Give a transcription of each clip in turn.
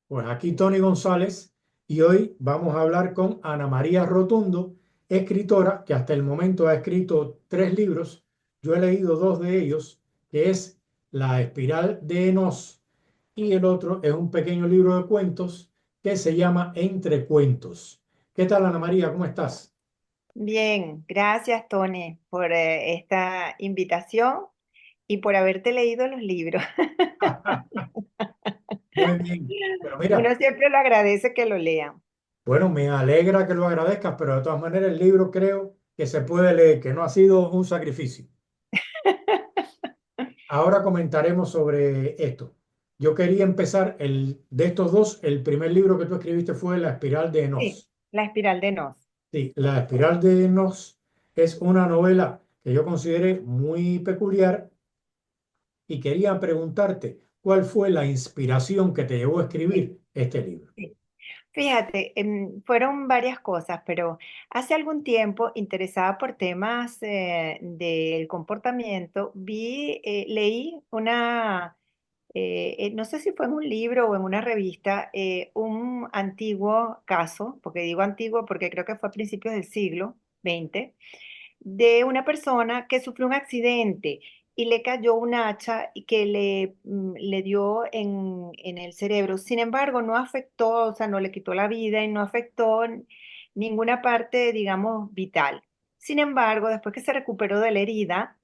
Pues aquí Tony González y hoy vamos a hablar con Ana María Rotundo, escritora que hasta el momento ha escrito 3 libros. Yo he leído 2 de ellos, que es La Espiral de Enos y el otro es un pequeño libro de cuentos que se llama Entre Cuentos. ¿Qué tal, Ana María? ¿Cómo estás? Bien, gracias Tony por esta invitación y por haberte leído los libros. Muy bien. Pero Uno mira, siempre lo agradece que lo lean. bueno, me alegra que lo agradezcas, pero de todas maneras el libro creo que se puede leer, que no ha sido un sacrificio. Ahora comentaremos sobre esto. Yo quería empezar de estos dos, el primer libro que tú escribiste fue La Espiral de Sí, Enos. La espiral de Nos. Sí, La Espiral de Enos es una novela que yo consideré muy peculiar y quería preguntarte cuál fue la inspiración que te llevó a Sí, escribir este libro. sí. Fíjate, fueron varias cosas, pero hace algún tiempo, interesada por temas del comportamiento, leí no sé si fue en un libro o en una revista, un antiguo caso, porque digo antiguo porque creo que fue a principios del siglo XX, de una persona que sufrió un accidente y le cayó un hacha y que le dio en el cerebro. Sin embargo, no afectó, o sea, no le quitó la vida y no afectó ninguna parte, digamos, vital. Sin embargo, después que se recuperó de la herida,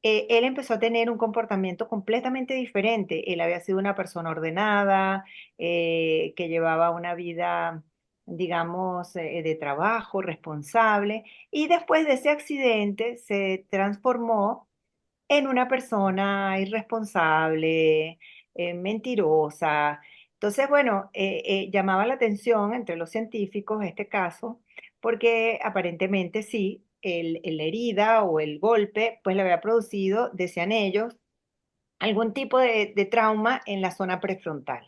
él empezó a tener un comportamiento completamente diferente. Él había sido una persona ordenada, que llevaba una vida, digamos, de trabajo, responsable, y después de ese accidente se transformó en una persona irresponsable, mentirosa. Entonces, bueno, llamaba la atención entre los científicos este caso, porque aparentemente sí, la herida o el golpe, pues le había producido, decían ellos, algún tipo de trauma en la zona prefrontal,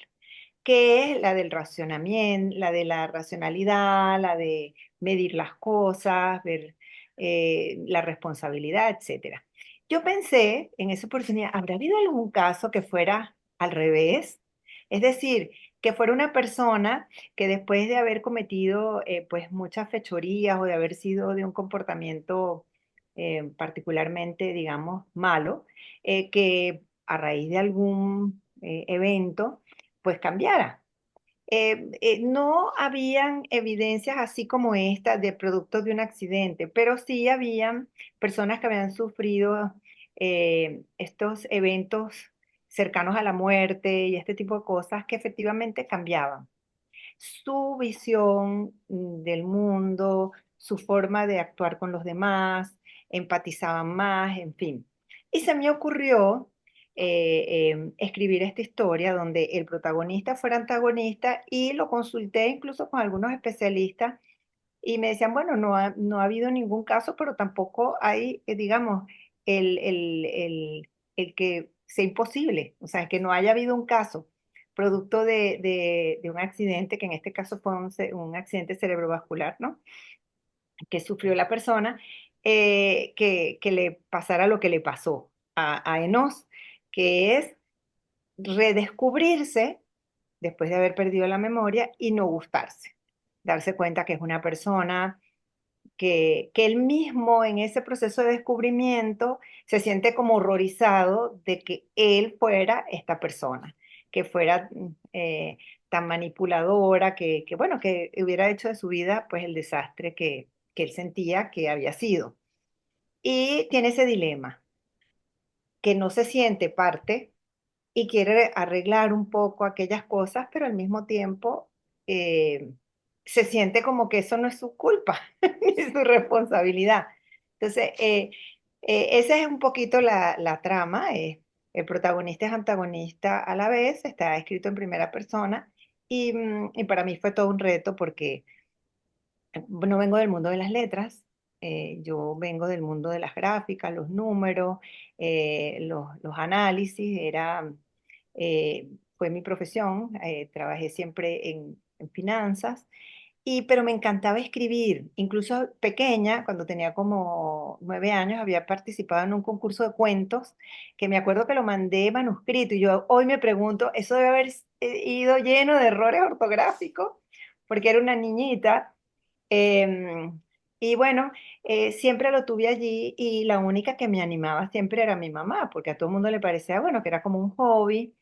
que es la del racionamiento, la de la racionalidad, la de medir las cosas, ver la responsabilidad, etcétera. Yo pensé en esa oportunidad, ¿habrá habido algún caso que fuera al revés? Es decir, que fuera una persona que después de haber cometido pues muchas fechorías o de haber sido de un comportamiento particularmente, digamos, malo, que a raíz de algún evento, pues cambiara. No habían evidencias así como esta de productos de un accidente, pero sí habían personas que habían sufrido estos eventos cercanos a la muerte y este tipo de cosas que efectivamente cambiaban su visión del mundo, su forma de actuar con los demás, empatizaban más, en fin. Y se me ocurrió escribir esta historia donde el protagonista fuera antagonista y lo consulté incluso con algunos especialistas y me decían, bueno, no ha habido ningún caso, pero tampoco hay, digamos, el que sea imposible, o sea, que no haya habido un caso producto de un accidente, que en este caso fue un accidente cerebrovascular, ¿no? Que sufrió la persona, que le pasara lo que le pasó a Enos, que es redescubrirse después de haber perdido la memoria y no gustarse, darse cuenta que es una persona que él mismo en ese proceso de descubrimiento se siente como horrorizado de que él fuera esta persona, que fuera tan manipuladora, bueno, que hubiera hecho de su vida pues el desastre que él sentía que había sido. Y tiene ese dilema, que no se siente parte y quiere arreglar un poco aquellas cosas, pero al mismo tiempo eh, se siente como que eso no es su culpa ni su responsabilidad. Entonces, esa es un poquito la trama. El protagonista es antagonista a la vez, está escrito en primera persona y para mí fue todo un reto porque no vengo del mundo de las letras, yo vengo del mundo de las gráficas, los números, los análisis, fue mi profesión, trabajé siempre en finanzas, pero me encantaba escribir. Incluso pequeña, cuando tenía como 9 años, había participado en un concurso de cuentos que me acuerdo que lo mandé manuscrito y yo hoy me pregunto, eso debe haber ido lleno de errores ortográficos, porque era una niñita. em, y bueno, siempre lo tuve allí y la única que me animaba siempre era mi mamá, porque a todo el mundo le parecía, bueno, que era como un hobby.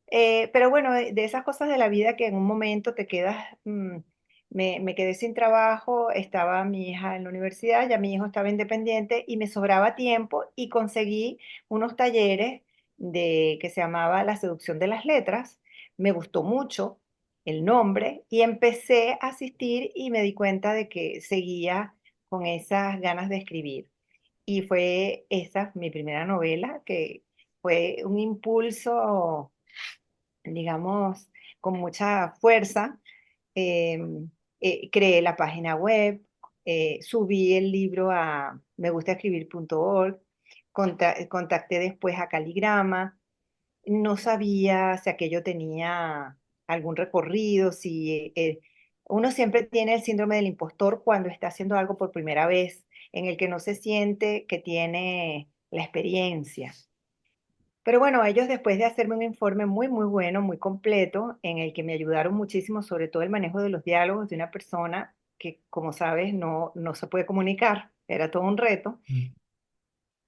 Pero bueno, de esas cosas de la vida que en un momento te quedas, me quedé sin trabajo, estaba mi hija en la universidad, ya mi hijo estaba independiente y me sobraba tiempo y conseguí unos talleres que se llamaba La seducción de las letras. Me gustó mucho el nombre y empecé a asistir y me di cuenta de que seguía con esas ganas de escribir. Y fue esa mi primera novela, que fue un impulso, digamos, con mucha fuerza. eh, Creé la página web, subí el libro a megustaescribir.org, contacté después a Caligrama, no sabía si aquello tenía algún recorrido, si uno siempre tiene el síndrome del impostor cuando está haciendo algo por primera vez, en el que no se siente que tiene la experiencia. Pero bueno, ellos después de hacerme un informe muy, muy bueno, muy completo, en el que me ayudaron muchísimo, sobre todo el manejo de los diálogos de una persona que, como sabes, no se puede comunicar, era todo un reto, Mm.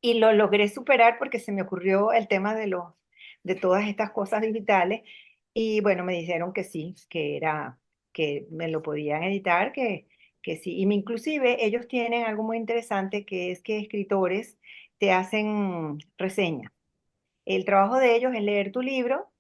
y lo logré superar porque se me ocurrió el tema de todas estas cosas digitales, y bueno, me dijeron que sí, que me lo podían editar, que sí, y inclusive ellos tienen algo muy interesante que es que escritores te hacen reseñas. El trabajo de ellos es leer tu libro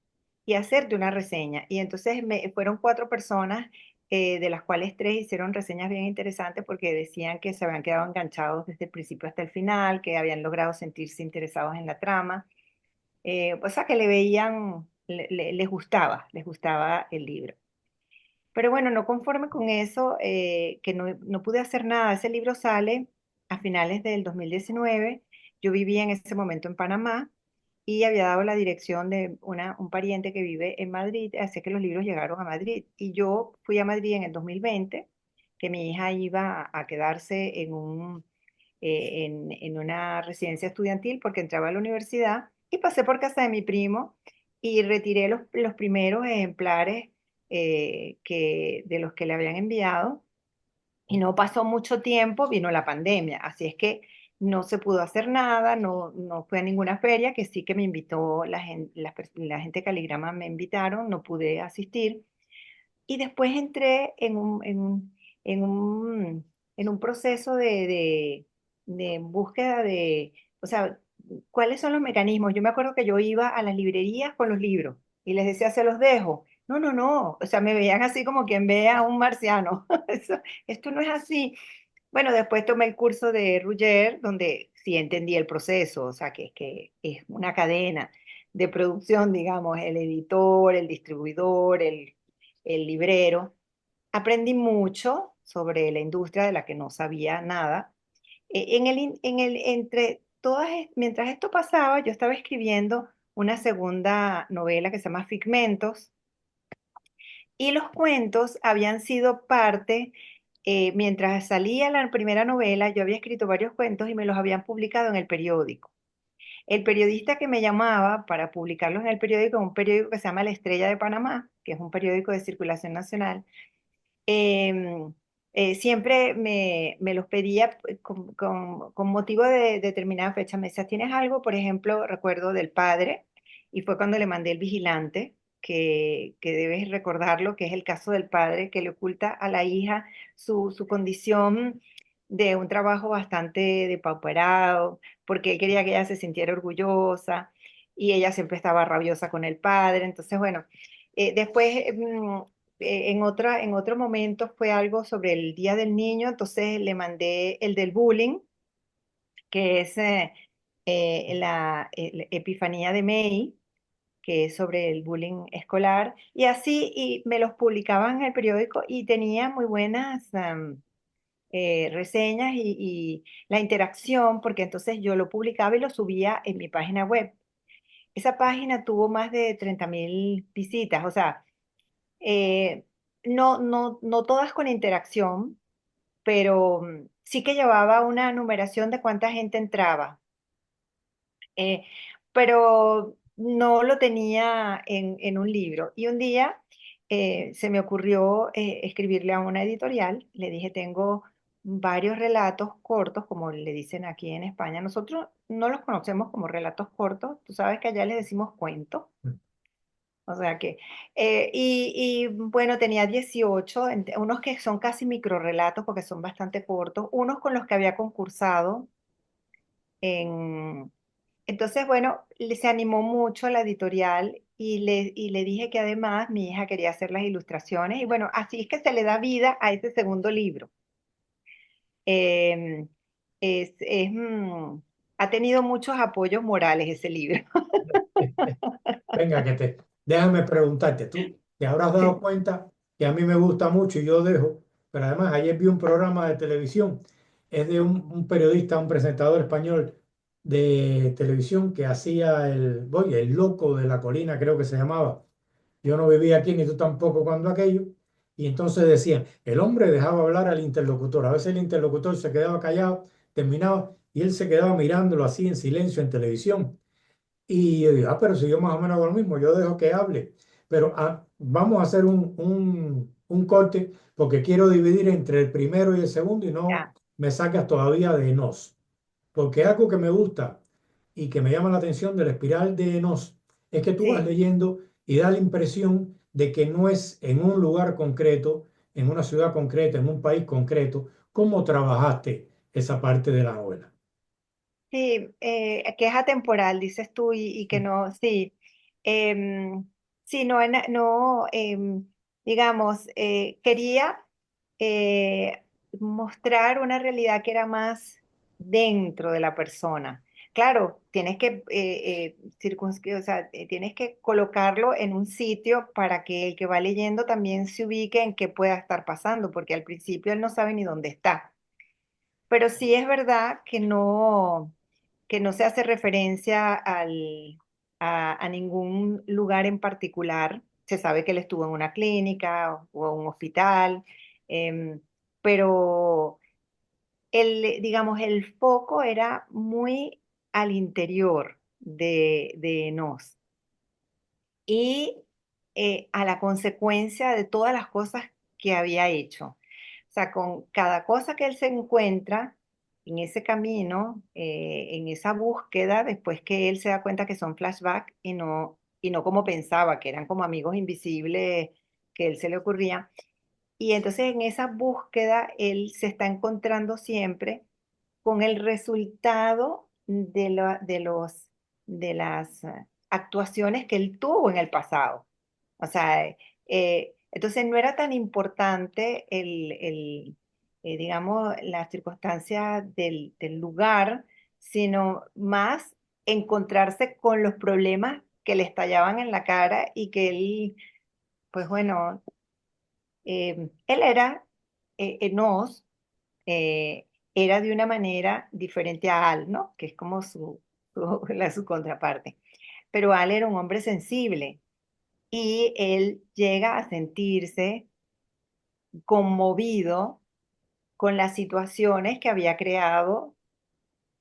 y hacerte una reseña. Y entonces fueron 4 personas, de las cuales 3 hicieron reseñas bien interesantes porque decían que se habían quedado enganchados desde el principio hasta el final, que habían logrado sentirse interesados en la trama. O sea, que le veían, les gustaba el libro. Pero bueno, no conforme con eso, que no pude hacer nada. Ese libro sale a finales del 2019. Yo vivía en ese momento en Panamá y había dado la dirección de un pariente que vive en Madrid, así que los libros llegaron a Madrid. Y yo fui a Madrid en el 2020, que mi hija iba a quedarse en una residencia estudiantil porque entraba a la universidad y pasé por casa de mi primo y retiré los primeros ejemplares, de los que le habían enviado, y no pasó mucho tiempo, vino la pandemia, así es que no se pudo hacer nada, no fue a ninguna feria, que sí que me invitó la gente de Caligrama, me invitaron, no pude asistir. Y después entré en un, en un proceso de búsqueda o sea, ¿cuáles son los mecanismos? Yo me acuerdo que yo iba a las librerías con los libros y les decía, se los dejo. No, no, no. O sea, me veían así como quien ve a un marciano. Esto no es así. Bueno, después tomé el curso de Ruger, donde sí entendí el proceso, o sea, que es una cadena de producción, digamos, el editor, el distribuidor, el librero. Aprendí mucho sobre la industria de la que no sabía nada. Entre todas, mientras esto pasaba, yo estaba escribiendo una segunda novela que se llama Figmentos, y los cuentos habían sido parte, mientras salía la primera novela, yo había escrito varios cuentos y me los habían publicado en el periódico. El periodista que me llamaba para publicarlos en el periódico, un periódico que se llama La Estrella de Panamá, que es un periódico de circulación nacional, em, siempre me los pedía, con motivo de determinada fecha. Me decía, ¿tienes algo? Por ejemplo, recuerdo del padre, y fue cuando le mandé El Vigilante, que debes recordarlo, que es el caso del padre que le oculta a la hija su condición de un trabajo bastante depauperado, porque él quería que ella se sintiera orgullosa y ella siempre estaba rabiosa con el padre. Entonces, bueno, después, en otro momento fue algo sobre el Día del Niño, entonces le mandé el del bullying, que es la Epifanía de May, que es sobre el bullying escolar, y así, y me los publicaban en el periódico y tenía muy buenas reseñas y la interacción, porque entonces yo lo publicaba y lo subía en mi página web. Esa página tuvo más de 30.000 visitas, o sea, eh, no todas con interacción, pero sí que llevaba una numeración de cuánta gente entraba. Eh, pero no lo tenía en un libro. Y un día se me ocurrió escribirle a una editorial. Le dije, tengo varios relatos cortos, como le dicen aquí en España. Nosotros no los conocemos como relatos cortos. Tú sabes que allá les decimos cuentos. O sea que, bueno, tenía 18, unos que son casi microrelatos porque son bastante cortos, unos con los que había concursado en... Entonces, bueno, se animó mucho la editorial y le dije que además mi hija quería hacer las ilustraciones y bueno, así es que se le da vida a ese segundo libro. Em, es, ha tenido muchos apoyos morales ese libro. Venga, déjame preguntarte, tú te habrás dado Sí, cuenta que a mí me gusta mucho y yo dejo, pero además ayer vi un programa de televisión, es de un periodista, un presentador español de televisión que hacía oye, el loco de la colina, creo que se llamaba. Yo no vivía aquí ni tú tampoco cuando aquello. Y entonces decían, el hombre dejaba hablar al interlocutor. A veces el interlocutor se quedaba callado, terminaba y él se quedaba mirándolo así en silencio en televisión. Y yo digo, pero si yo más o menos hago lo mismo, yo dejo que hable. Pero vamos a hacer un corte porque quiero dividir entre el primero y el segundo y no ya, me sacas todavía de nos. Porque algo que me gusta y que me llama la atención de la espiral de nos es que tú vas sí. leyendo y da la impresión de que no es en un lugar concreto, en una ciudad concreta, en un país concreto, cómo trabajaste esa parte de la novela. Sí, que es atemporal, dices tú, y que no, sí. Em, sí, no, no digamos, quería mostrar una realidad que era más dentro de la persona. Claro, tienes que o sea, tienes que colocarlo en un sitio para que el que va leyendo también se ubique en qué pueda estar pasando, porque al principio él no sabe ni dónde está. Pero sí es verdad que no se hace referencia a ningún lugar en particular. Se sabe que él estuvo en una clínica o en un hospital, em, pero digamos, el foco era muy al interior de Nos y a la consecuencia de todas las cosas que había hecho. O sea, con cada cosa que él se encuentra en ese camino, en esa búsqueda, después que él se da cuenta que son flashbacks y no como pensaba, que eran como amigos invisibles que él se le ocurría. Y entonces en esa búsqueda él se está encontrando siempre con el resultado de las actuaciones que él tuvo en el pasado. O sea, entonces no era tan importante digamos, la circunstancia del lugar, sino más encontrarse con los problemas que le estallaban en la cara y que él, pues bueno, él era Enos, eh, era de una manera diferente a Al, ¿no? Que es como su contraparte. Pero Al era un hombre sensible y él llega a sentirse conmovido con las situaciones que había creado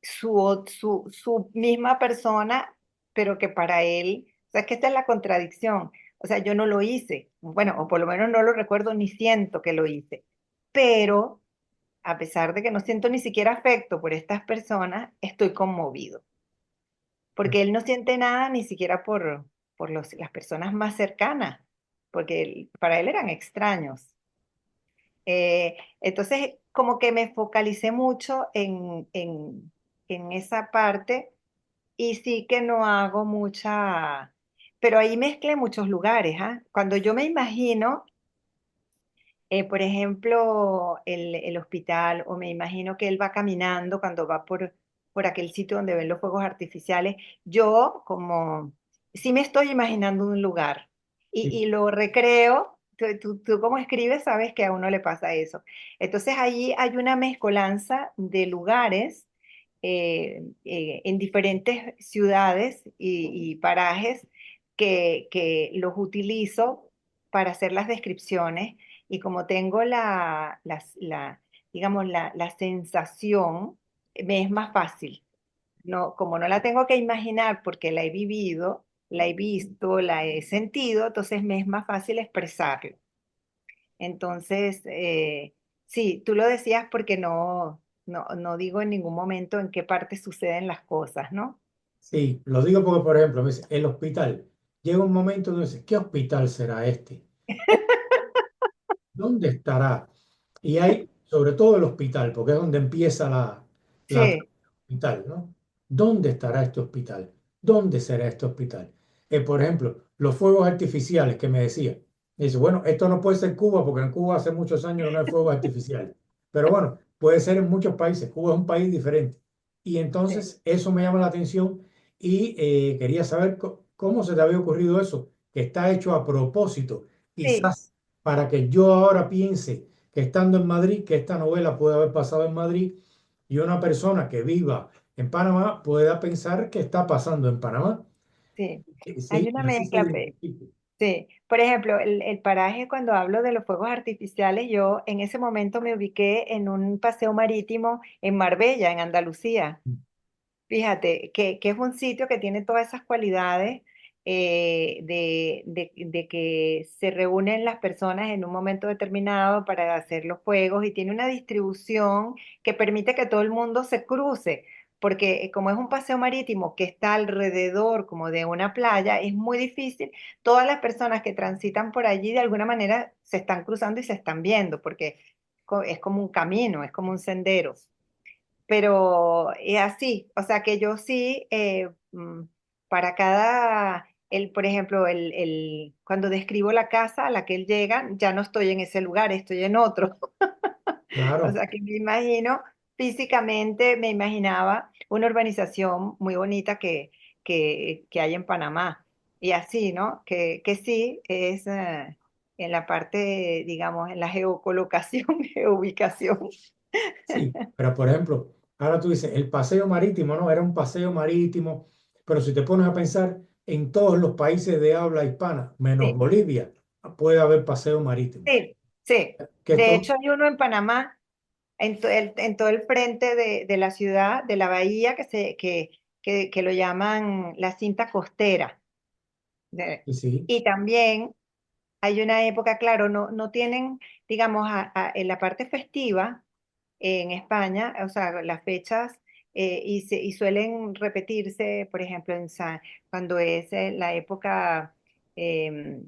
su misma persona, pero que para él, o sea, es que esta es la contradicción. O sea, yo no lo hice, bueno, o por lo menos no lo recuerdo ni siento que lo hice, pero a pesar de que no siento ni siquiera afecto por estas personas, estoy conmovido, porque él no siente nada ni siquiera por las personas más cercanas, porque para él eran extraños. Entonces, como que me focalicé mucho en esa parte y sí que no hago mucha, pero ahí mezclé muchos lugares, ¿ah? Cuando yo me imagino por ejemplo, el hospital, o me imagino que él va caminando cuando va por aquel sitio donde ven los fuegos artificiales. Yo, como, sí me estoy imaginando un lugar Sí. y lo recreo. Tú como escribes sabes que a uno le pasa eso. Entonces allí hay una mezcolanza de lugares en diferentes ciudades y parajes que los utilizo para hacer las descripciones y como tengo digamos, la sensación, me es más fácil. No, como no la tengo que imaginar porque la he vivido, la he visto, la he sentido, entonces me es más fácil expresarlo. Entonces, sí, tú lo decías porque no digo en ningún momento en qué parte suceden las cosas, ¿no? Sí, lo digo porque, por ejemplo, me dice, el hospital. Llega un momento donde dice, ¿qué hospital será este? ¿Dónde estará? Y hay, sobre todo el hospital, porque es donde empieza la trama Sí, del hospital, ¿no? ¿Dónde estará este hospital? ¿Dónde será este hospital? Por ejemplo, los fuegos artificiales que me decía. Dice, bueno, esto no puede ser Cuba, porque en Cuba hace muchos años que no hay fuegos artificiales. Pero bueno, puede ser en muchos países. Cuba es un país diferente. Y sí, entonces eso me llama la atención y quería saber cómo se te había ocurrido eso, que está hecho a propósito, sí, quizás para que yo ahora piense que estando en Madrid, que esta novela puede haber pasado en Madrid y una persona que viva en Panamá pueda pensar que está pasando en Panamá. sí. Hay Sí, y una así se mezcla, identifique. sí. Por ejemplo, el paraje, cuando hablo de los fuegos artificiales, yo en ese momento me ubiqué en un paseo marítimo en Marbella, en Andalucía. Fíjate, que es un sitio que tiene todas esas cualidades de que se reúnen las personas en un momento determinado para hacer los juegos y tiene una distribución que permite que todo el mundo se cruce, porque como es un paseo marítimo que está alrededor como de una playa, es muy difícil. Todas las personas que transitan por allí de alguna manera se están cruzando y se están viendo, porque es como un camino, es como un sendero, pero es así, o sea que yo sí, para cada, por ejemplo, cuando describo la casa a la que él llega, ya no estoy en ese lugar, estoy en otro. O Claro, sea que me imagino, físicamente me imaginaba una urbanización muy bonita que hay en Panamá. Y así, ¿no? Que sí es en la parte, digamos, en la geocolocación, geoubicación. sí, pero por ejemplo, ahora tú dices, el paseo marítimo, ¿no? Era un paseo marítimo, pero si te pones a pensar, en todos los países de habla hispana, menos Sí. Bolivia, puede haber paseo marítimo. Sí, sí. Que De todo, hecho, hay uno en Panamá, en todo el frente de la ciudad, de la bahía, que lo llaman la cinta costera. De- y sí, Y también hay una época, claro, no tienen, digamos, en la parte festiva en España, o sea, las fechas, y suelen repetirse, por ejemplo, cuando es la época em,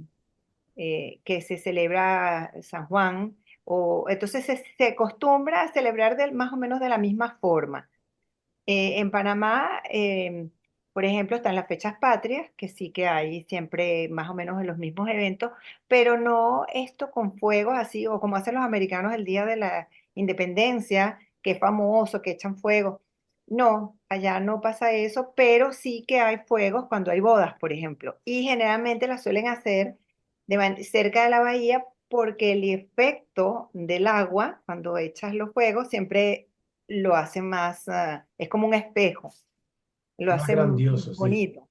que se celebra San Juan, o entonces se acostumbra a celebrar más o menos de la misma forma. En Panamá, por ejemplo, están las fechas patrias, que sí que hay siempre más o menos en los mismos eventos, pero no esto con fuegos así, o como hacen los americanos el Día de la Independencia, que es famoso, que echan fuegos. No, allá no pasa eso, pero sí que hay fuegos cuando hay bodas, por ejemplo. Y generalmente las suelen hacer cerca de la bahía porque el efecto del agua, cuando echas los fuegos, siempre lo hace más, es como un espejo, lo más hace grandioso, sí. bonito.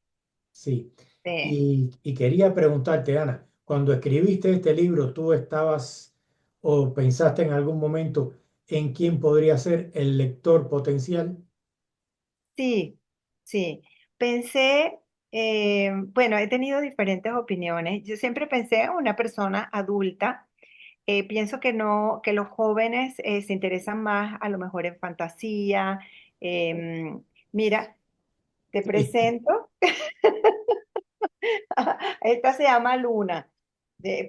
Sí, Sí, y quería preguntarte, Ana, cuando escribiste este libro, ¿tú estabas o pensaste en algún momento en quién podría ser el lector potencial? sí, sí. Pensé, bueno, he tenido diferentes opiniones. Yo siempre pensé en una persona adulta. Pienso que no, que los jóvenes se interesan más a lo mejor en fantasía. Mira, te Sí, presento. Esta se llama Luna,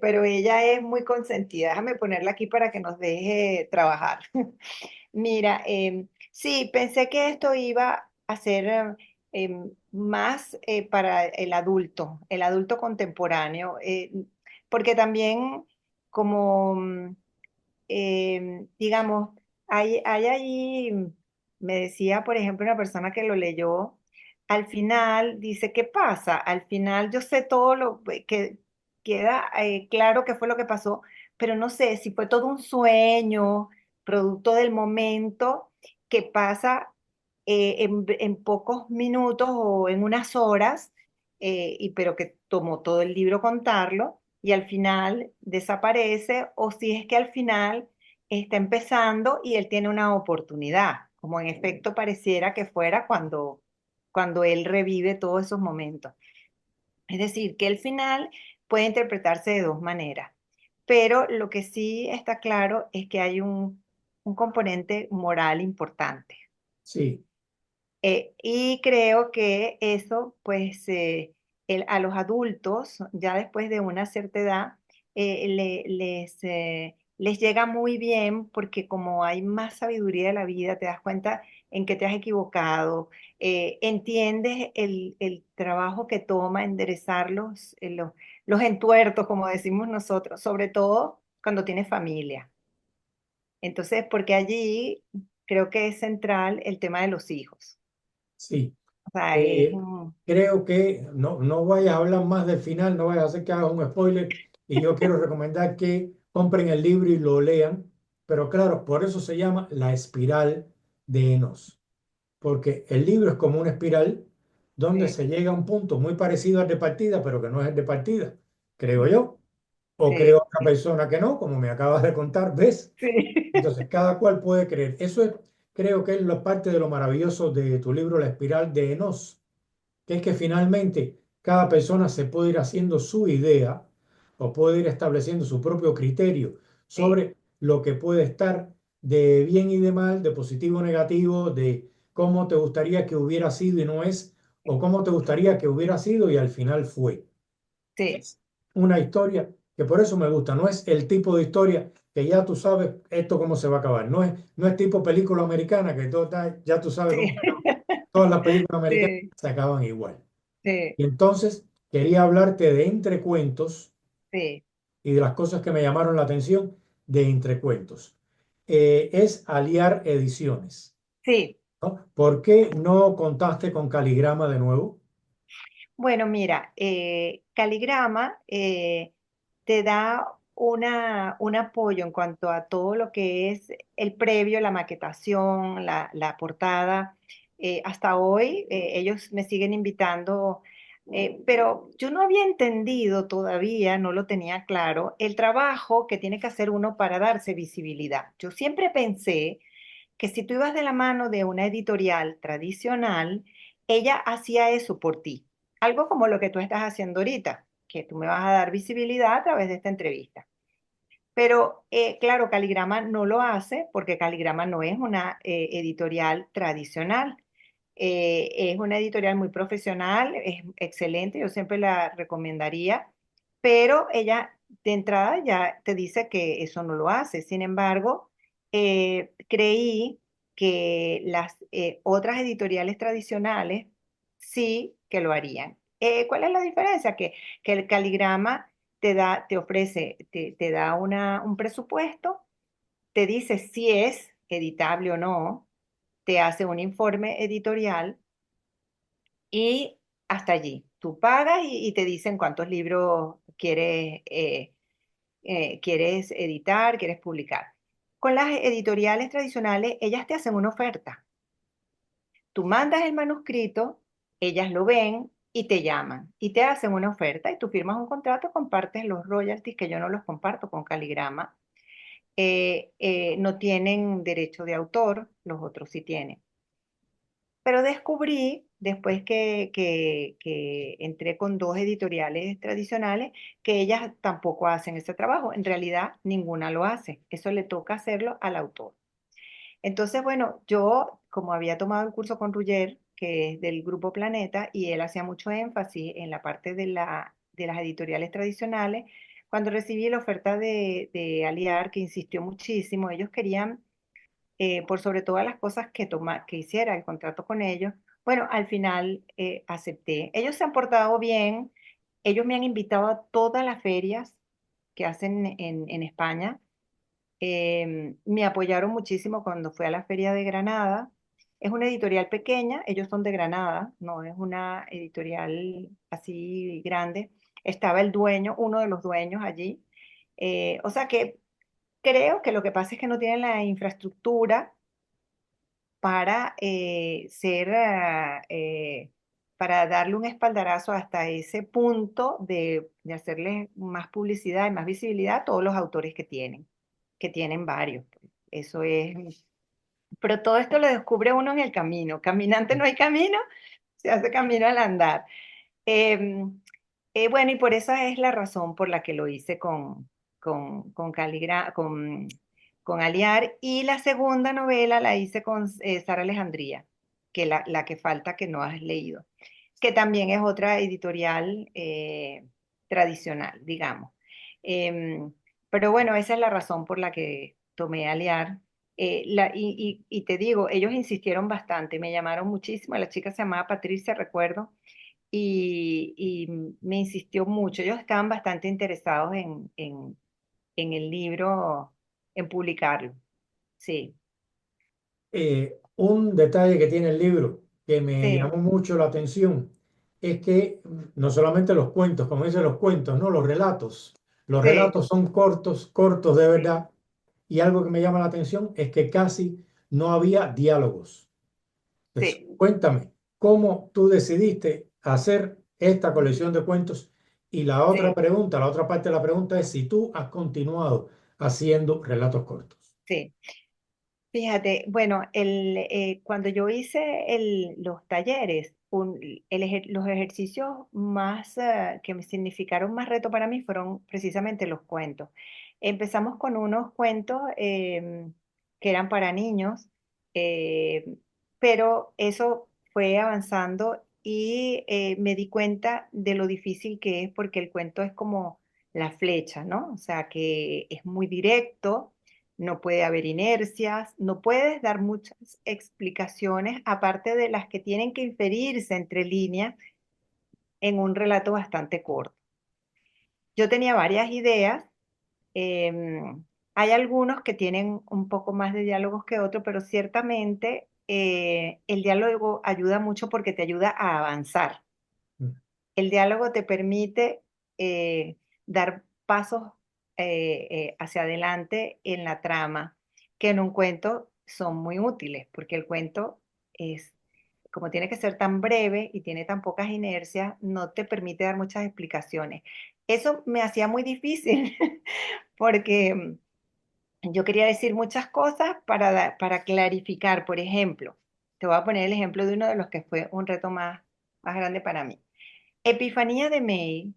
pero ella es muy consentida. Déjame ponerla aquí para que nos deje trabajar. Mira, sí, pensé que esto iba a ser más para el adulto contemporáneo, porque también como digamos, hay ahí, me decía, por ejemplo, una persona que lo leyó, al final dice, ¿qué pasa? Al final yo sé todo lo que queda claro qué fue lo que pasó, pero no sé si fue todo un sueño, producto del momento que pasa en pocos minutos o en unas horas, pero que tomó todo el libro contarlo y al final desaparece, o si es que al final está empezando y él tiene una oportunidad, como en efecto pareciera que fuera cuando él revive todos esos momentos. Es decir, que el final puede interpretarse de dos maneras, pero lo que sí está claro es que hay un componente moral importante. Sí, Y creo que eso, pues, a los adultos, ya después de una cierta edad, les llega muy bien porque como hay más sabiduría de la vida, te das cuenta en que te has equivocado, entiendes el trabajo que toma enderezar los entuertos, como decimos nosotros, sobre todo cuando tienes familia. Entonces, porque allí creo que es central el tema de los hijos. sí. O sea, Eh, Creo que no vayas a hablar más del final, no vayas a hacer que hagas un spoiler. Y yo quiero recomendar que compren el libro y lo lean. Pero claro, por eso se llama La Espiral de Enos. Porque el libro es como una espiral donde sí, se llega a un punto muy parecido al de partida, pero que no es el de partida, creo yo. O creo sí, otra persona que no, como me acabas de contar, ¿ves? sí, Entonces, cada cual puede creer. Eso es, creo que es la parte de lo maravilloso de tu libro La Espiral de Enos, que es que finalmente cada persona se puede ir haciendo su idea o puede ir estableciendo su propio criterio sí, sobre lo que puede estar de bien y de mal, de positivo o negativo, de cómo te gustaría que hubiera sido y no es, o cómo te gustaría que hubiera sido y al final fue. sí, Es una historia que por eso me gusta, no es el tipo de historia que ya tú sabes esto cómo se va a acabar, no es tipo película americana que ya tú sabes cómo sí, se acaba. Todas las películas americanas sí, se acaban igual. sí, Y entonces quería hablarte de entrecuentos sí, y de las cosas que me llamaron la atención de entrecuentos. Es Aliar Ediciones, sí. ¿no? ¿Por qué no contaste con Caligrama de nuevo? Bueno, mira, Caligrama te da un apoyo en cuanto a todo lo que es el previo, la maquetación, la portada. Hasta hoy ellos me siguen invitando, pero yo no había entendido todavía, no lo tenía claro, el trabajo que tiene que hacer uno para darse visibilidad. Yo siempre pensé que si tú ibas de la mano de una editorial tradicional, ella hacía eso por ti. Algo como lo que tú estás haciendo ahorita, que tú me vas a dar visibilidad a través de esta entrevista. Pero claro, Caligrama no lo hace porque Caligrama no es una editorial tradicional. Es una editorial muy profesional, es excelente, yo siempre la recomendaría, pero ella de entrada ya te dice que eso no lo hace. Sin embargo, creí que las otras editoriales tradicionales sí que lo harían. ¿Cuál es la diferencia? Que el Caligrama te ofrece, te da un presupuesto, te dice si es editable o no, te hace un informe editorial y hasta allí. Tú pagas y te dicen cuántos libros quieres editar, quieres publicar. Con las editoriales tradicionales, ellas te hacen una oferta. Tú mandas el manuscrito, ellas lo ven y te llaman y te hacen una oferta y tú firmas un contrato, compartes los royalties, que yo no los comparto con Caligrama. No tienen derecho de autor, los otros sí tienen. Pero descubrí, después que entré con dos editoriales tradicionales, que ellas tampoco hacen ese trabajo. En realidad, ninguna lo hace. Eso le toca hacerlo al autor. Entonces, bueno, yo, como había tomado el curso con Ruyer, que es del Grupo Planeta, y él hacía mucho énfasis en la parte de las editoriales tradicionales, cuando recibí la oferta de Aliar, que insistió muchísimo, ellos querían por sobre todas las cosas que hiciera el contrato con ellos, bueno, al final acepté. Ellos se han portado bien, ellos me han invitado a todas las ferias que hacen en España. Me apoyaron muchísimo cuando fui a la feria de Granada. Es una editorial pequeña, ellos son de Granada, no es una editorial así grande. Estaba el dueño, uno de los dueños allí. O sea que creo que lo que pasa es que no tienen la infraestructura para para darle un espaldarazo hasta ese punto de hacerle más publicidad y más visibilidad a todos los autores que tienen varios. Pues. Eso es, pero todo esto lo descubre uno en el camino. Caminante no hay camino, se hace camino al andar. Em, Bueno, y por esa es la razón por la que lo hice con Aliar. Y la segunda novela la hice con Sara Alejandría, que la que falta que no has leído, que también es otra editorial tradicional, digamos. Em, pero bueno, esa es la razón por la que tomé Aliar. Y te digo, ellos insistieron bastante, me llamaron muchísimo. La chica se llamaba Patricia, recuerdo, y me insistió mucho. Ellos estaban bastante interesados en el libro, en publicarlo. Sí, Un detalle que tiene el libro que me sí, llamó mucho la atención es que no solamente los cuentos, como dicen los cuentos, no, los sí, relatos son cortos, cortos de sí, verdad, y algo que me llama la atención es que casi no había diálogos. Entonces, sí. cuéntame, ¿cómo tú decidiste hacer esta colección de cuentos? Y la otra Sí, pregunta, la otra parte de la pregunta es si tú has continuado haciendo relatos cortos. sí. Fíjate, bueno, cuando yo hice los talleres, los ejercicios más que me significaron más reto para mí fueron precisamente los cuentos. Empezamos con unos cuentos que eran para niños, eh, pero eso fue avanzando y me di cuenta de lo difícil que es porque el cuento es como la flecha, ¿no? O sea, que es muy directo, no puede haber inercias, no puedes dar muchas explicaciones aparte de las que tienen que inferirse entre líneas en un relato bastante corto. Yo tenía varias ideas, hay algunos que tienen un poco más de diálogos que otros, pero ciertamente el diálogo ayuda mucho porque te ayuda a avanzar. El diálogo te permite eh, dar pasos hacia adelante en la trama, que en un cuento son muy útiles, porque el cuento es, como tiene que ser tan breve y tiene tan pocas inercias, no te permite dar muchas explicaciones. Eso me hacía muy difícil, porque yo quería decir muchas cosas para clarificar. Por ejemplo, te voy a poner el ejemplo de uno de los que fue un reto más grande para mí. Epifanía de May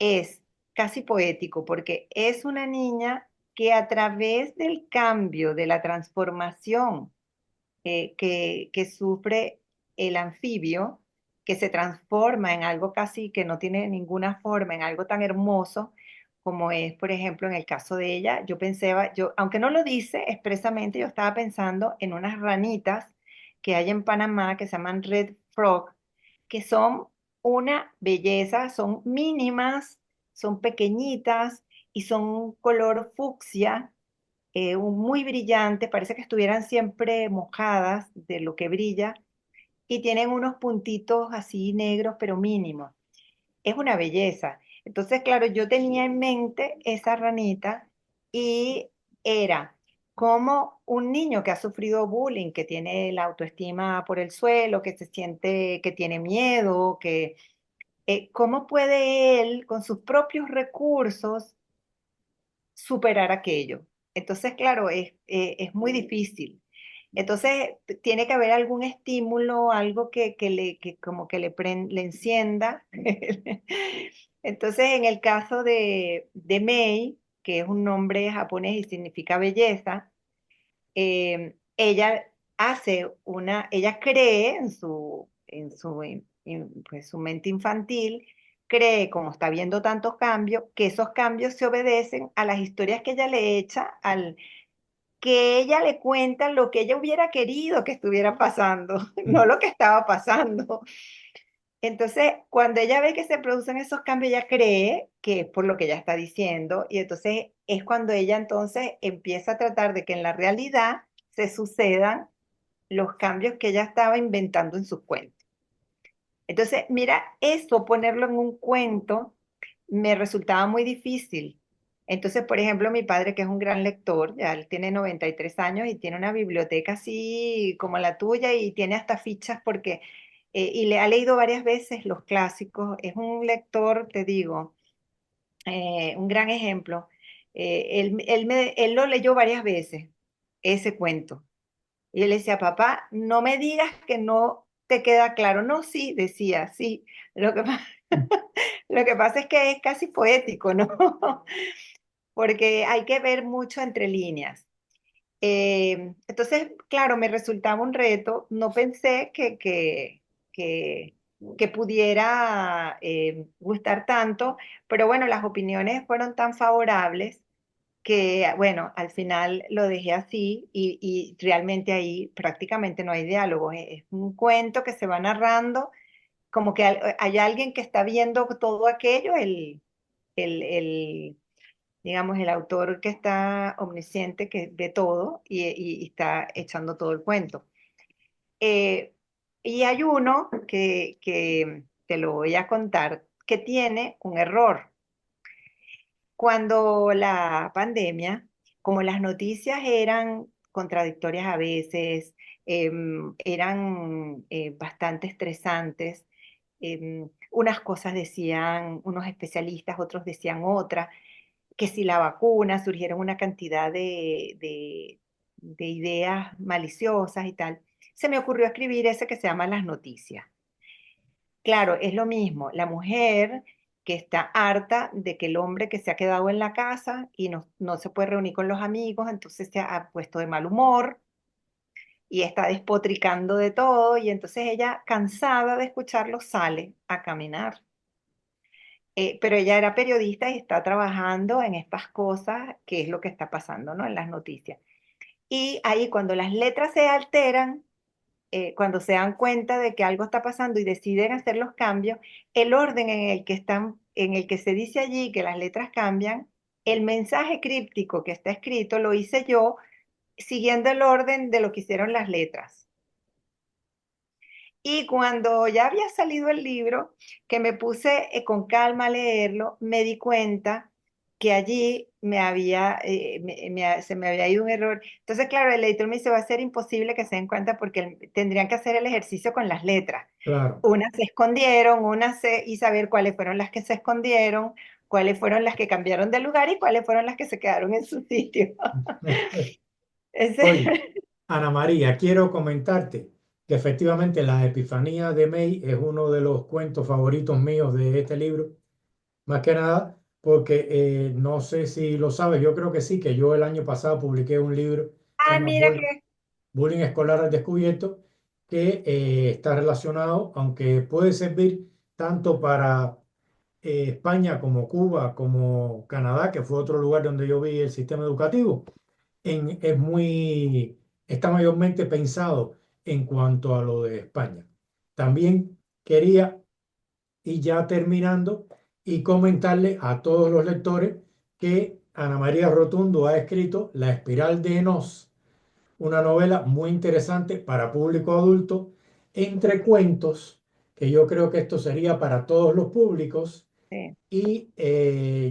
es casi poético porque es una niña que a través del cambio, de la transformación que sufre el anfibio, que se transforma en algo casi que no tiene ninguna forma, en algo tan hermoso como es, por ejemplo, en el caso de ella, aunque no lo dice expresamente, yo estaba pensando en unas ranitas que hay en Panamá que se llaman Red Frog, que son una belleza, son mínimas, son pequeñitas y son color fucsia, muy brillante, parece que estuvieran siempre mojadas de lo que brilla y tienen unos puntitos así negros pero mínimos. Es una belleza. Entonces, claro, yo tenía en mente esa ranita y era como un niño que ha sufrido bullying, que tiene la autoestima por el suelo, que se siente que tiene miedo, ¿cómo puede él, con sus propios recursos, superar aquello? Entonces, claro, es muy difícil. Entonces, tiene que haber algún estímulo, algo que como que le encienda. Entonces, en el caso de Mei, que es un nombre japonés y significa belleza, ella ella cree pues, su mente infantil, cree, como está viendo tantos cambios, que esos cambios se obedecen a las historias que ella le echa, que ella le cuenta lo que ella hubiera querido que estuviera pasando, no lo que estaba pasando. Entonces, cuando ella ve que se producen esos cambios, ella cree que es por lo que ella está diciendo, y entonces es cuando ella entonces empieza a tratar de que en la realidad se sucedan los cambios que ella estaba inventando en sus cuentos. Entonces, mira, eso ponerlo en un cuento me resultaba muy difícil. Entonces, por ejemplo, mi padre, que es un gran lector, ya él tiene 93 años y tiene una biblioteca así como la tuya y tiene hasta fichas porque, y le ha leído varias veces los clásicos, es un lector, te digo, un gran ejemplo. Él lo leyó varias veces, ese cuento. Y él decía, papá, no me digas que no te queda claro. No, sí, decía, sí. Lo que pasa Lo que pasa es que es casi poético, ¿no? Porque hay que ver mucho entre líneas. Entonces, claro, me resultaba un reto. No pensé que, que pudiera gustar tanto, pero bueno, las opiniones fueron tan favorables que, bueno, al final lo dejé así y realmente ahí prácticamente no hay diálogo. Es un cuento que se va narrando como que hay alguien que está viendo todo aquello, el, digamos, el autor que está omnisciente, que ve todo y está echando todo el cuento. Eh, y hay uno que te lo voy a contar, que tiene un error. Cuando la pandemia, como las noticias eran contradictorias a veces, eran bastante estresantes, unas cosas decían unos especialistas, otros decían otras, que si la vacuna, surgieron una cantidad de ideas maliciosas y tal. Se me ocurrió escribir ese que se llama Las Noticias. Claro, es lo mismo, la mujer que está harta de que el hombre que se ha quedado en la casa y no se puede reunir con los amigos, entonces se ha puesto de mal humor y está despotricando de todo y entonces ella, cansada de escucharlo, sale a caminar. Pero ella era periodista y está trabajando en estas cosas, que es lo que está pasando, ¿no? En las noticias. Y ahí cuando las letras se alteran, cuando se dan cuenta de que algo está pasando y deciden hacer los cambios, el orden en el que están, en el que se dice allí que las letras cambian, el mensaje críptico que está escrito lo hice yo siguiendo el orden de lo que hicieron las letras. Y cuando ya había salido el libro, que me puse con calma a leerlo, me di cuenta que allí se me había ido un error. Entonces, claro, el editor me dice, va a ser imposible que se den cuenta porque tendrían que hacer el ejercicio con las letras. Claro. Unas se escondieron, y saber cuáles fueron las que se escondieron, cuáles fueron las que cambiaron de lugar y cuáles fueron las que se quedaron en su sitio. Oye, Ese, Ana María, quiero comentarte que efectivamente La Epifanía de May es uno de los cuentos favoritos míos de este libro, más que nada porque no sé si lo sabes, yo creo que sí, que yo el año pasado publiqué un libro que se llama mira que, Bullying Escolar al Descubierto, que está relacionado, aunque puede servir tanto para España como Cuba, como Canadá, que fue otro lugar donde yo vi el sistema educativo, es muy, está mayormente pensado en cuanto a lo de España. También quería, y ya terminando, y comentarle a todos los lectores que Ana María Rotundo ha escrito La Espiral de Enos, una novela muy interesante para público adulto, entre cuentos, que yo creo que esto sería para todos los públicos. sí. Y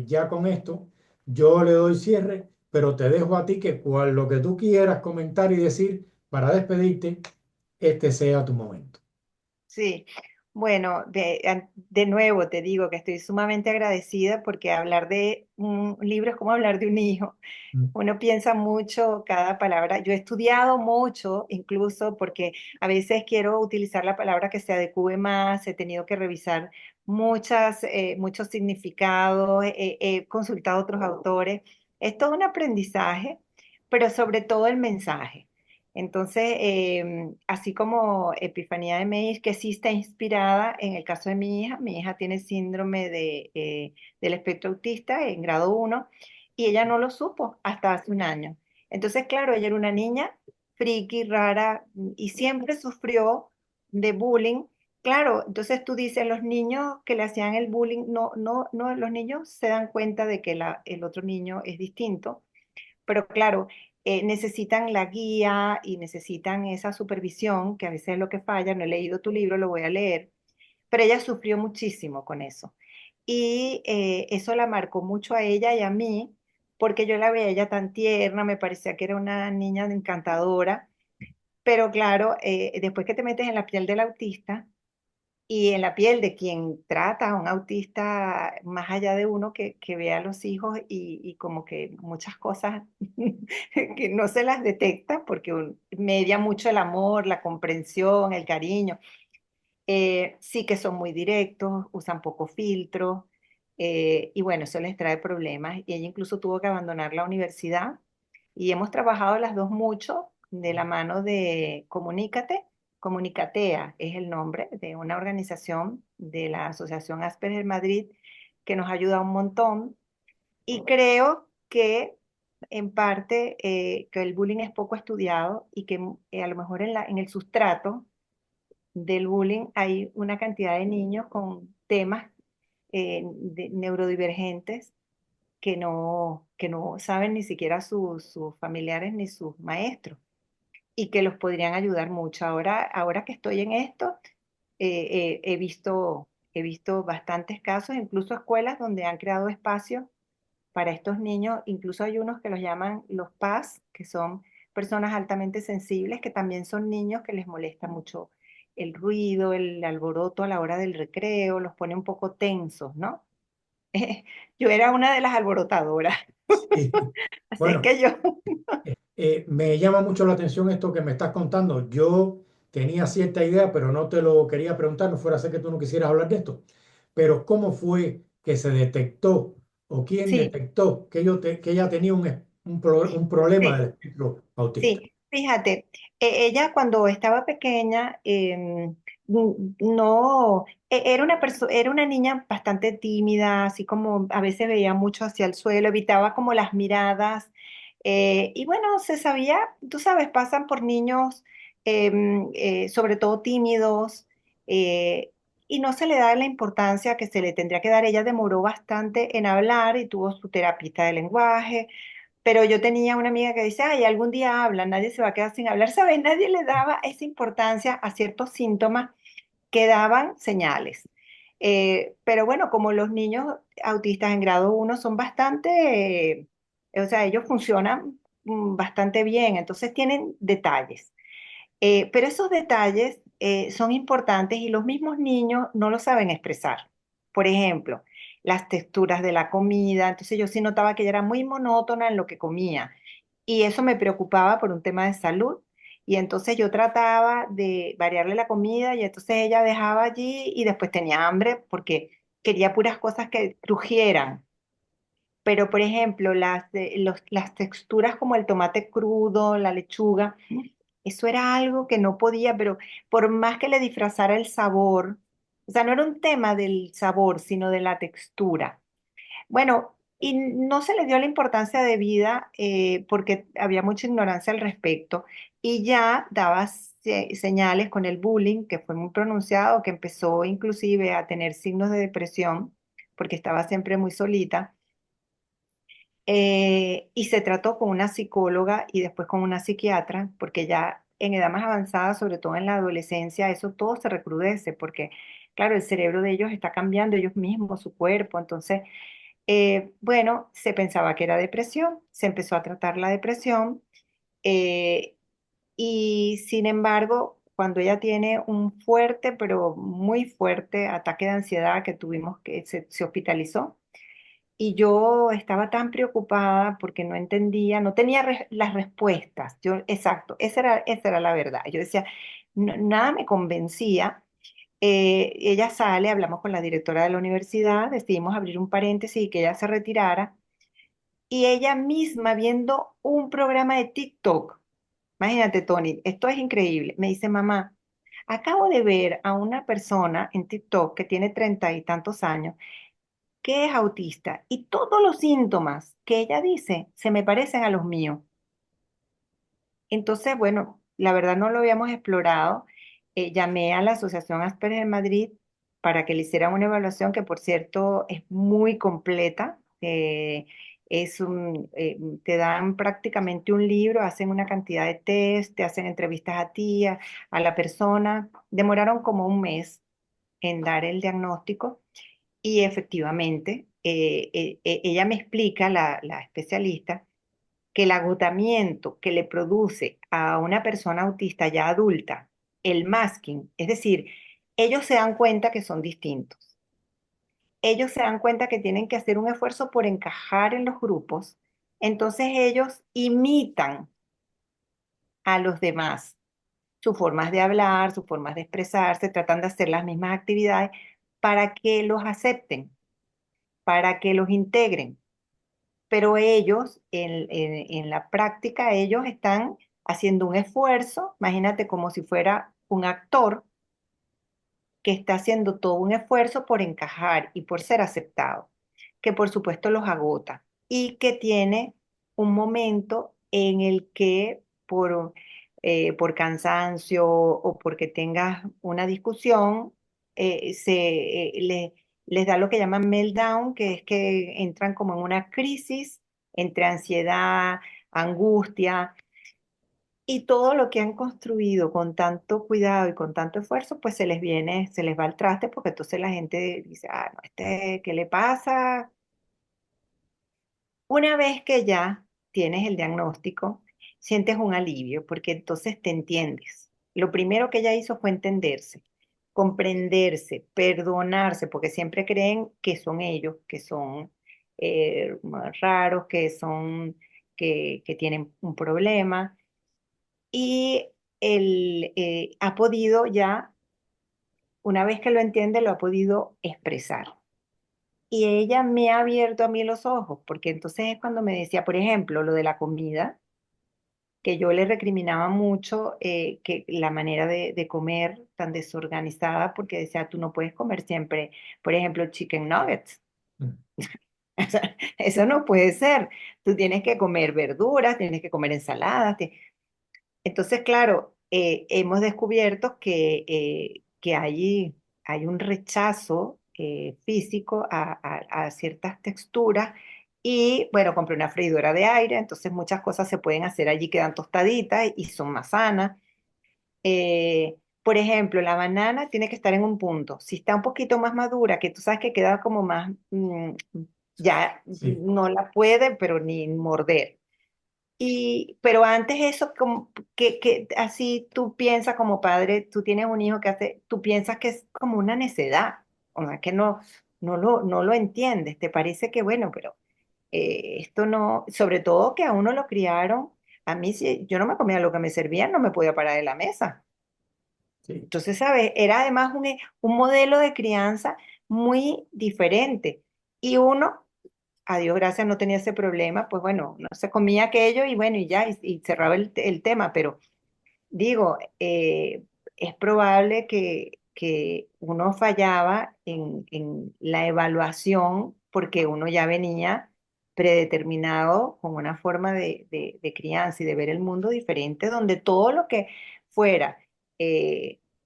ya con esto yo le doy cierre, pero te dejo a ti que cual lo que tú quieras comentar y decir para despedirte, este sea tu momento. Sí, bueno, de nuevo te digo que estoy sumamente agradecida porque hablar de un libro es como hablar de un hijo. Mm. Uno piensa mucho cada palabra. Yo he estudiado mucho, incluso porque a veces quiero utilizar la palabra que se adecue más. He tenido que revisar muchos significados, he consultado otros autores. Es todo un aprendizaje, pero sobre todo el mensaje. Entonces, así como Epifanía de Meir, que sí está inspirada en el caso de mi hija tiene síndrome del espectro autista en grado 1 y ella no lo supo hasta hace un año. Entonces, claro, ella era una niña friki, rara y siempre sufrió de bullying. Claro, entonces tú dices, los niños que le hacían el bullying, no, los niños se dan cuenta de que el otro niño es distinto, pero claro, necesitan la guía y necesitan esa supervisión, que a veces es lo que falla. No he leído tu libro, lo voy a leer, pero ella sufrió muchísimo con eso. Y eso la marcó mucho a ella y a mí, porque yo la veía ella tan tierna, me parecía que era una niña encantadora, pero claro, después que te metes en la piel del autista y en la piel de quien trata a un autista, más allá de uno que ve a los hijos y como que muchas cosas que no se las detecta porque media mucho el amor, la comprensión, el cariño. Sí que son muy directos, usan poco filtro, y bueno, eso les trae problemas. Y ella incluso tuvo que abandonar la universidad y hemos trabajado las dos mucho de la mano de Comunícate. Comunicatea es el nombre de una organización de la Asociación Asperger Madrid que nos ayuda un montón. Y creo que en parte que el bullying es poco estudiado y que a lo mejor en el sustrato del bullying hay una cantidad de niños con temas neurodivergentes que no saben ni siquiera sus familiares ni sus maestros y que los podrían ayudar mucho. Ahora que estoy en esto, he visto bastantes casos, incluso escuelas donde han creado espacios para estos niños. Incluso hay unos que los llaman los PAS, que son personas altamente sensibles, que también son niños que les molesta mucho el ruido, el alboroto a la hora del recreo, los pone un poco tensos, ¿no? Yo era una de las alborotadoras, Sí. así es Bueno, que yo, me llama mucho la atención esto que me estás contando. Yo tenía cierta idea, pero no te lo quería preguntar, no fuera a ser que tú no quisieras hablar de esto. Pero ¿cómo fue que se detectó o quién sí, detectó que, que ella tenía un problema del sí. espectro autista? Sí, fíjate, ella cuando estaba pequeña, no, era una niña bastante tímida, así como a veces veía mucho hacia el suelo, evitaba como las miradas, y bueno, se sabía, tú sabes, pasan por niños, sobre todo tímidos, eh, y no se le da la importancia que se le tendría que dar. Ella demoró bastante en hablar y tuvo su terapista de lenguaje, pero yo tenía una amiga que dice, ay, algún día habla, nadie se va a quedar sin hablar, ¿sabes? Nadie le daba esa importancia a ciertos síntomas que daban señales. Pero bueno, como los niños autistas en grado uno son bastante, o sea, ellos funcionan bastante bien, entonces tienen detalles. Pero esos detalles son importantes y los mismos niños no lo saben expresar. Por ejemplo, las texturas de la comida. Entonces yo sí notaba que ella era muy monótona en lo que comía y eso me preocupaba por un tema de salud. Y entonces yo trataba de variarle la comida y entonces ella dejaba allí y después tenía hambre porque quería puras cosas que crujieran. Pero, por ejemplo, las texturas como el tomate crudo, la lechuga, eso era algo que no podía, pero por más que le disfrazara el sabor, o sea, no era un tema del sabor, sino de la textura. Bueno, y no se le dio la importancia de vida porque había mucha ignorancia al respecto y ya daba señales con el bullying, que fue muy pronunciado, que empezó inclusive a tener signos de depresión porque estaba siempre muy solita. Y se trató con una psicóloga y después con una psiquiatra, porque ya en edad más avanzada, sobre todo en la adolescencia, eso todo se recrudece, porque claro, el cerebro de ellos está cambiando ellos mismos, su cuerpo. Entonces, bueno, se pensaba que era depresión, se empezó a tratar la depresión, eh, y sin embargo, cuando ella tiene un fuerte, pero muy fuerte ataque de ansiedad que tuvimos que se hospitalizó, y yo estaba tan preocupada porque no entendía, no tenía las respuestas. Yo, exacto, esa era la verdad. Yo decía, nada me convencía. Ella sale, hablamos con la directora de la universidad, decidimos abrir un paréntesis y que ella se retirara. Y ella misma viendo un programa de TikTok, imagínate, Tony, esto es increíble. Me dice, mamá, acabo de ver a una persona en TikTok que tiene 30 y tantos años que es autista y todos los síntomas que ella dice se me parecen a los míos. Entonces, bueno, la verdad no lo habíamos explorado. Llamé a la Asociación Asperger de Madrid para que le hicieran una evaluación que, por cierto, es muy completa. Te dan prácticamente un libro, hacen una cantidad de test, te hacen entrevistas a ti, a la persona. Demoraron como un mes en dar el diagnóstico. Y efectivamente, ella me explica, la especialista, que el agotamiento que le produce a una persona autista ya adulta, el masking, es decir, ellos se dan cuenta que son distintos. Ellos se dan cuenta que tienen que hacer un esfuerzo por encajar en los grupos, entonces ellos imitan a los demás. sus formas de hablar, sus formas de expresarse, tratan de hacer las mismas actividades para que los acepten, para que los integren. Pero ellos, en la práctica, ellos están haciendo un esfuerzo, imagínate como si fuera un actor que está haciendo todo un esfuerzo por encajar y por ser aceptado, que por supuesto los agota y que tiene un momento en el que por cansancio o porque tengas una discusión, les da lo que llaman meltdown, que es que entran como en una crisis entre ansiedad, angustia y todo lo que han construido con tanto cuidado y con tanto esfuerzo, pues se les viene, se les va al traste porque entonces la gente dice, ah, no, ¿qué le pasa? Una vez que ya tienes el diagnóstico, sientes un alivio porque entonces te entiendes. Lo primero que ella hizo fue entenderse, comprenderse, perdonarse, porque siempre creen que son ellos, que son raros, que tienen un problema y él ha podido ya, una vez que lo entiende, lo ha podido expresar. Y ella me ha abierto a mí los ojos, porque entonces es cuando me decía, por ejemplo, lo de la comida, que yo le recriminaba mucho que la manera de comer tan desorganizada, porque decía, tú no puedes comer siempre, por ejemplo, chicken nuggets. Mm. O sea, eso no puede ser. Tú tienes que comer verduras, tienes que comer ensaladas, entonces, claro, hemos descubierto que hay un rechazo físico a ciertas texturas y, bueno, compré una freidora de aire, entonces muchas cosas se pueden hacer allí, quedan tostaditas y son más sanas. Por ejemplo, la banana tiene que estar en un punto. Si está un poquito más madura, que tú sabes que queda como más, ya Sí, no la puede, pero ni morder. Pero antes eso, como que así tú piensas como padre, tú tienes un hijo que hace, tú piensas que es como una necedad, o sea, que no lo entiendes, te parece que bueno, pero esto no, sobre todo que a uno lo criaron, a mí si yo no me comía lo que me servían, no me podía parar de la mesa. sí, Entonces, ¿sabes? Era además un modelo de crianza muy diferente. Y uno a Dios gracias no tenía ese problema, pues bueno, no se comía aquello y bueno, y ya, y cerraba el tema, pero digo, es probable que uno fallaba en la evaluación porque uno ya venía predeterminado con una forma de crianza y de ver el mundo diferente, donde todo lo que fuera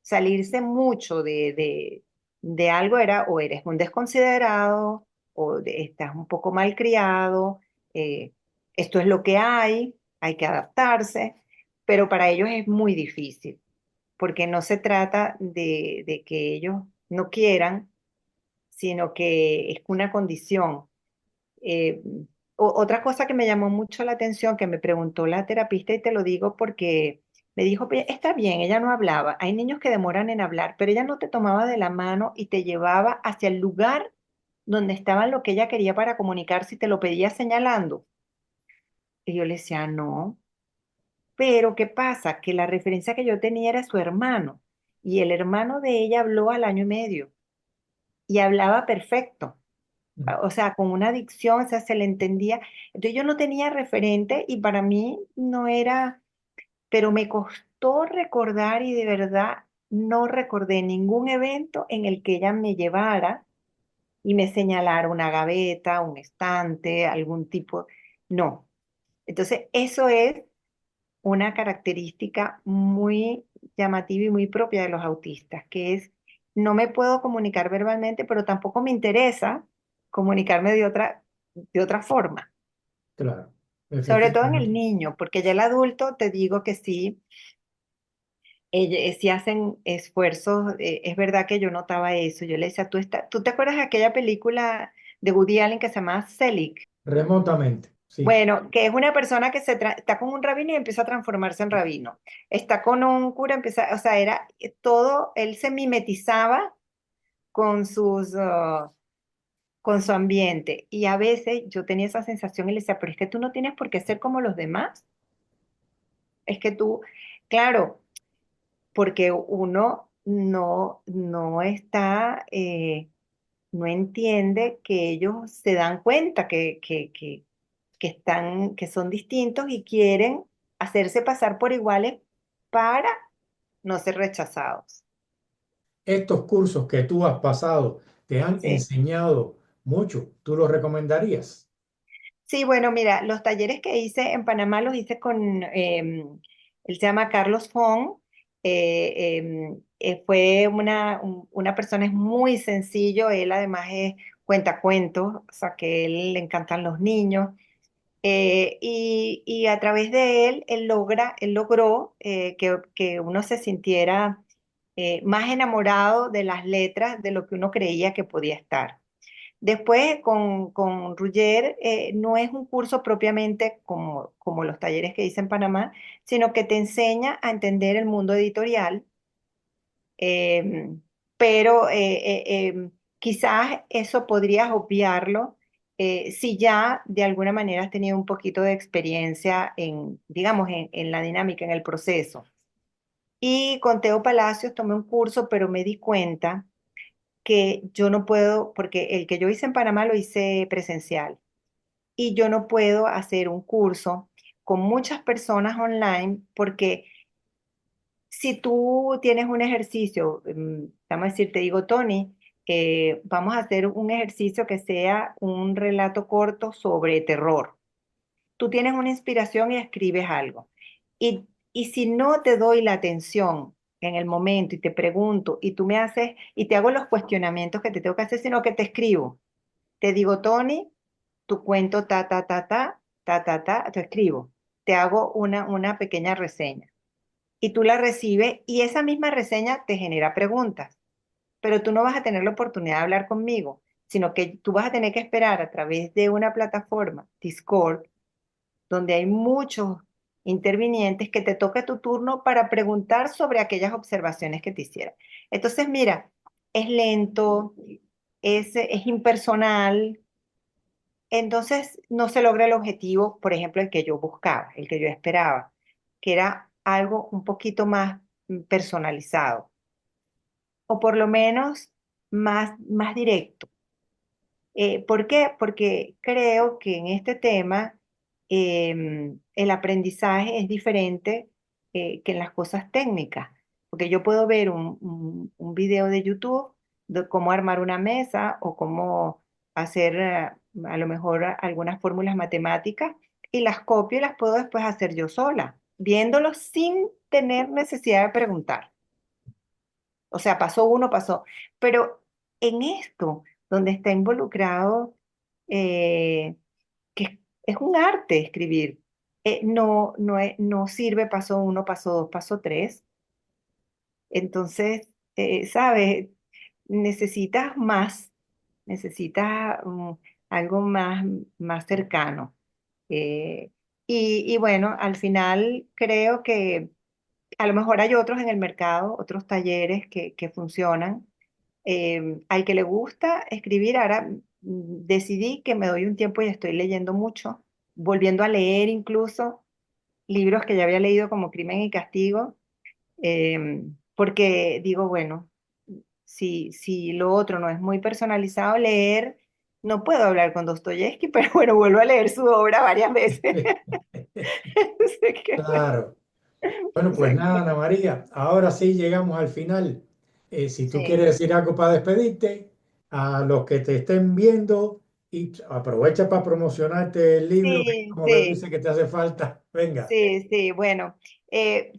salirse mucho de algo era o eres un desconsiderado o estás un poco mal criado, esto es lo que hay que adaptarse, pero para ellos es muy difícil, porque no se trata de que ellos no quieran, sino que es una condición. Eh, Otra cosa que me llamó mucho la atención, que me preguntó la terapista, y te lo digo porque me dijo, "Oye, está bien, ella no hablaba, hay niños que demoran en hablar, pero ella no te tomaba de la mano y te llevaba hacia el lugar donde estaba lo que ella quería para comunicarse y te lo pedía señalando". Y yo le decía, no. Pero ¿qué pasa? Que la referencia que yo tenía era su hermano y el hermano de ella habló al año y medio y hablaba perfecto, mm, o sea, con una dicción, o sea, se le entendía. Entonces yo no tenía referente y para mí no era, pero me costó recordar y de verdad no recordé ningún evento en el que ella me llevara y me señalara una gaveta, un estante, algún tipo, no. Entonces eso es una característica muy llamativa y muy propia de los autistas, que es no me puedo comunicar verbalmente, pero tampoco me interesa comunicarme de otra forma, claro, sobre todo en el efectivamente. niño, porque ya el adulto te digo que sí, sí hacen esfuerzos, es verdad que yo notaba eso, yo le decía, ¿tú te acuerdas de aquella película de Woody Allen que se llama Selig? Remotamente, sí. Bueno, que es una persona que está con un rabino y empieza a transformarse en rabino. Está con un cura, empieza, o sea, era todo, él se mimetizaba con con su ambiente. Y a veces yo tenía esa sensación y le decía, pero es que tú no tienes por qué ser como los demás. Es que tú, claro, porque uno no está, no entiende que ellos se dan cuenta que son distintos y quieren hacerse pasar por iguales para no ser rechazados. Estos cursos que tú has pasado te han Sí. enseñado mucho. ¿Tú los recomendarías? Sí, bueno, mira, los talleres que hice en Panamá los hice con, él se llama Carlos Fong, fue una persona, es muy sencillo, él además es cuentacuentos, o sea que él le encantan los niños, y a través de él, él logró que uno se sintiera más enamorado de las letras de lo que uno creía que podía estar. Después, con Rugger, no es un curso propiamente como los talleres que hice en Panamá, sino que te enseña a entender el mundo editorial, eh, pero quizás eso podrías obviarlo si ya de alguna manera has tenido un poquito de experiencia en, digamos, en la dinámica, en el proceso. Y con Teo Palacios tomé un curso, pero me di cuenta que yo no puedo, porque el que yo hice en Panamá lo hice presencial y yo no puedo hacer un curso con muchas personas online porque si tú tienes un ejercicio, vamos a decir, te digo, Tony, vamos a hacer un ejercicio que sea un relato corto sobre terror. Tú tienes una inspiración y escribes algo. Y si no te doy la atención en el momento y te pregunto y tú me haces y te hago los cuestionamientos que te tengo que hacer, sino que te escribo. Te digo, Tony, tu cuento te escribo. Te hago una pequeña reseña. Y tú la recibes y esa misma reseña te genera preguntas. Pero tú no vas a tener la oportunidad de hablar conmigo, sino que tú vas a tener que esperar a través de una plataforma, Discord, donde hay muchos intervinientes, que te toque tu turno para preguntar sobre aquellas observaciones que te hicieron. Entonces, mira, es lento, es impersonal, entonces no se logra el objetivo, por ejemplo, el que yo buscaba, el que yo esperaba, que era algo un poquito más personalizado, o por lo menos más directo. ¿Por qué? Porque creo que en este tema el aprendizaje es diferente que en las cosas técnicas. Porque yo puedo ver un video de YouTube de cómo armar una mesa o cómo hacer a lo mejor algunas fórmulas matemáticas y las copio y las puedo después hacer yo sola, viéndolo sin tener necesidad de preguntar. O sea, pasó uno, pasó. Pero en esto, donde está involucrado, eh, que es un arte escribir, no sirve paso uno, paso dos, paso tres. Entonces, ¿sabes? Necesitas más, necesitas algo más cercano. Eh, y bueno, al final creo que a lo mejor hay otros en el mercado, otros talleres que funcionan. Al que le gusta escribir, ahora decidí que me doy un tiempo y estoy leyendo mucho, volviendo a leer incluso libros que ya había leído como Crimen y Castigo, porque digo, bueno, si lo otro no es muy personalizado, leer, no puedo hablar con Dostoyevsky, pero bueno, vuelvo a leer su obra varias veces. Sé que- Claro. Bueno, pues sé nada, que- Ana María, ahora sí llegamos al final. Si tú Sí, quieres decir algo para despedirte, a los que te estén viendo y aprovecha para promocionarte el libro, que sí, como que tú sí. dices que te hace falta. Venga. Sí, sí, bueno,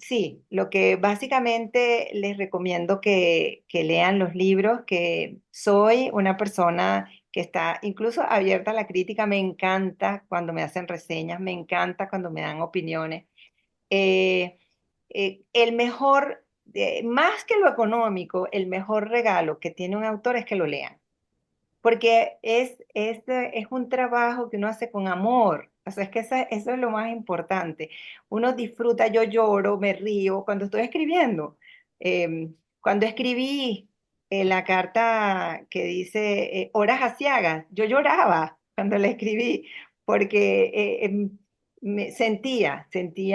sí, lo que básicamente les recomiendo que lean los libros, que soy una persona que está incluso abierta a la crítica, me encanta cuando me hacen reseñas, me encanta cuando me dan opiniones. Eh, el mejor, más que lo económico, el mejor regalo que tiene un autor es que lo lean porque es un trabajo que uno hace con amor. O sea, es que eso es lo más importante. Uno disfruta, yo lloro, me río cuando estoy escribiendo. Cuando escribí la carta que dice Horas Aciagas, yo lloraba cuando la escribí, porque sentía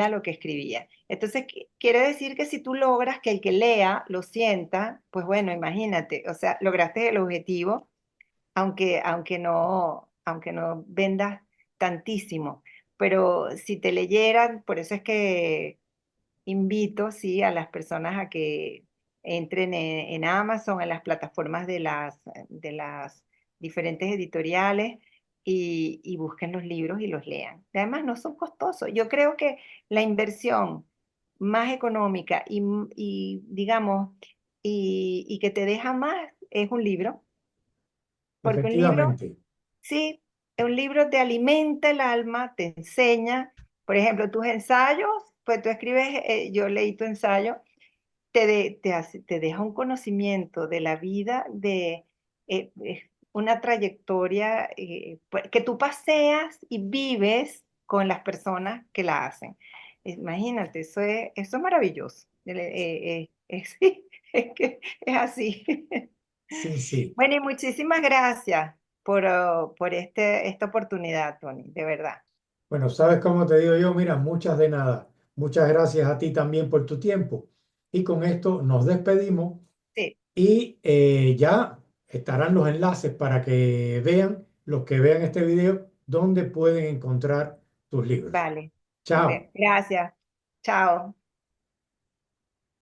lo que escribía. Entonces, quiere decir que si tú logras que el que lea lo sienta, pues bueno, imagínate, o sea, lograste el objetivo, aunque no vendas tantísimo. Pero si te leyeran, por eso es que invito, sí, a las personas a que entren en Amazon, en las plataformas de las diferentes editoriales y busquen los libros y los lean. Además, no son costosos. Yo creo que la inversión más económica y digamos, y que te deja más es un libro, porque un libro, Efectivamente. sí, un libro te alimenta el alma, te enseña. Por ejemplo, tus ensayos, pues tú escribes, yo leí tu ensayo, te deja un conocimiento de la vida, una trayectoria pues, que tú paseas y vives con las personas que la hacen. Imagínate, eso es maravilloso. Sí, es que es así. Sí, sí. Bueno, y muchísimas gracias por esta oportunidad, Tony, de verdad. Bueno, ¿sabes cómo te digo yo? Mira, muchas de nada. Muchas gracias a ti también por tu tiempo. Y con esto nos despedimos Sí, y ya estarán los enlaces para que vean, los que vean este video, dónde pueden encontrar tus libros. vale. Chao. Gracias. Chao.